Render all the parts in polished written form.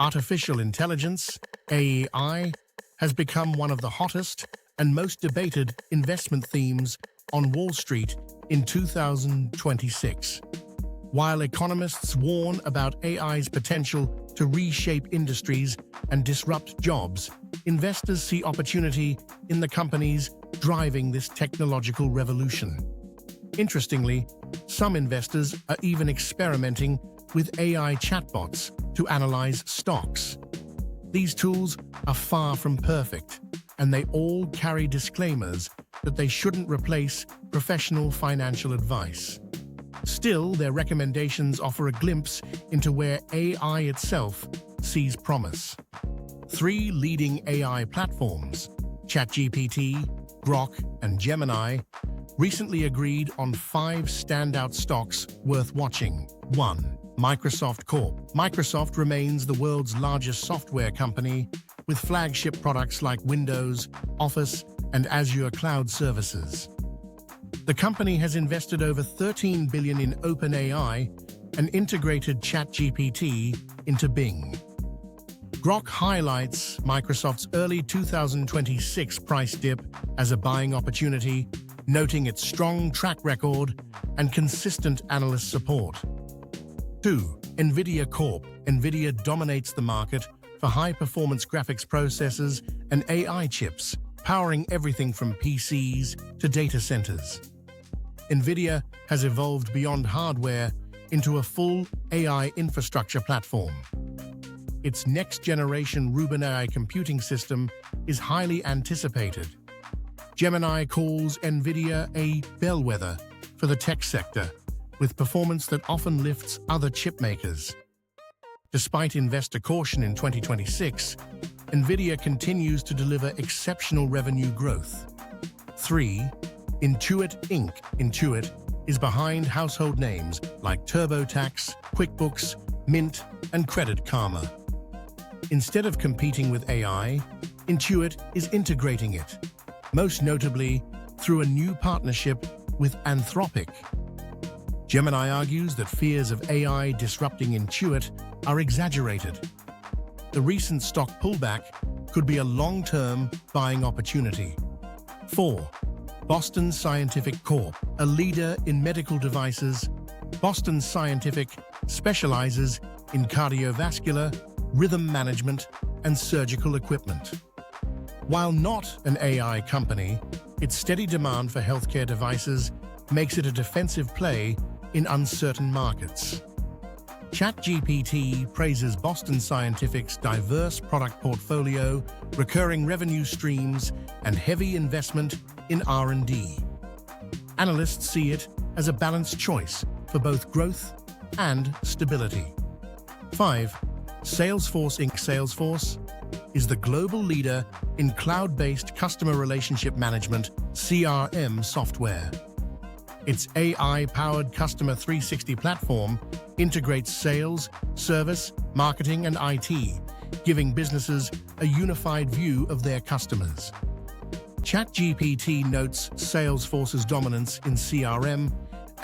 Artificial intelligence, AI, has become one of the hottest and most debated investment themes on Wall Street in 2026. While economists warn about AI's potential to reshape industries and disrupt jobs, investors see opportunity in the companies driving this technological revolution. Interestingly, some investors are even experimenting with AI chatbots to analyze stocks. These tools are far from perfect, and they all carry disclaimers that they shouldn't replace professional financial advice. Still, their recommendations offer a glimpse into where AI itself sees promise. 3 leading AI platforms, ChatGPT, Grok, and Gemini, recently agreed on 5 standout stocks worth watching. 1. Microsoft Corp. Microsoft remains the world's largest software company, with flagship products like Windows, Office, and Azure cloud services. The company has invested over $13 billion in OpenAI and integrated ChatGPT into Bing. Grok highlights Microsoft's early 2026 price dip as a buying opportunity, noting its strong track record and consistent analyst support. 2. Nvidia Corp. Nvidia dominates the market for high-performance graphics processors and AI chips, powering everything from PCs to data centers. Nvidia has evolved beyond hardware into a full AI infrastructure platform. Its next-generation Rubin AI computing system is highly anticipated. Gemini calls Nvidia a bellwether for the tech sector, with performance that often lifts other chipmakers. Despite investor caution in 2026, Nvidia continues to deliver exceptional revenue growth. 3. Intuit Inc. Intuit is behind household names like TurboTax, QuickBooks, Mint, and Credit Karma. Instead of competing with AI, Intuit is integrating it, most notably through a new partnership with Anthropic. Gemini argues that fears of AI disrupting Intuit are exaggerated. The recent stock pullback could be a long-term buying opportunity. 4. Boston Scientific Corp. A leader in medical devices, Boston Scientific specializes in cardiovascular, rhythm management, and surgical equipment. While not an AI company, its steady demand for healthcare devices makes it a defensive play in uncertain markets. ChatGPT praises Boston Scientific's diverse product portfolio, recurring revenue streams, and heavy investment in R&D. Analysts see it as a balanced choice for both growth and stability. 5. Salesforce Inc. Salesforce is the global leader in cloud-based customer relationship management (CRM) software. Its AI-powered Customer 360 platform integrates sales, service, marketing, and IT, giving businesses a unified view of their customers. ChatGPT notes Salesforce's dominance in CRM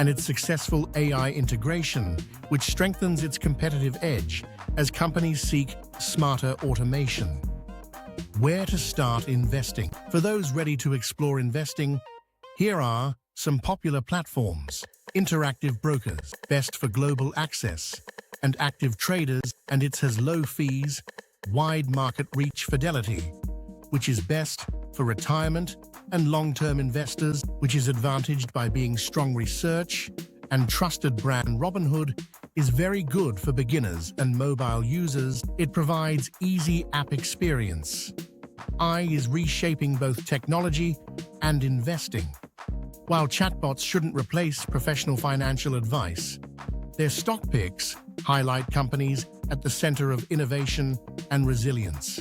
and its successful AI integration, which strengthens its competitive edge as companies seek smarter automation. Where to start investing? For those ready to explore investing, here are some popular platforms. Interactive Brokers, best for global access and active traders, and it has low fees, wide market reach. Fidelity, which is best for retirement and long-term investors, which is advantaged by being strong research and trusted brand. Robinhood is very good for beginners and mobile users. It provides easy app experience. AI is reshaping both technology and investing. While chatbots shouldn't replace professional financial advice, their stock picks highlight companies at the center of innovation and resilience.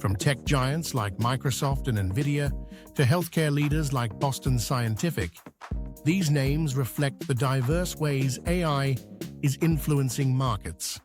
From tech giants like Microsoft and Nvidia to healthcare leaders like Boston Scientific, these names reflect the diverse ways AI is influencing markets.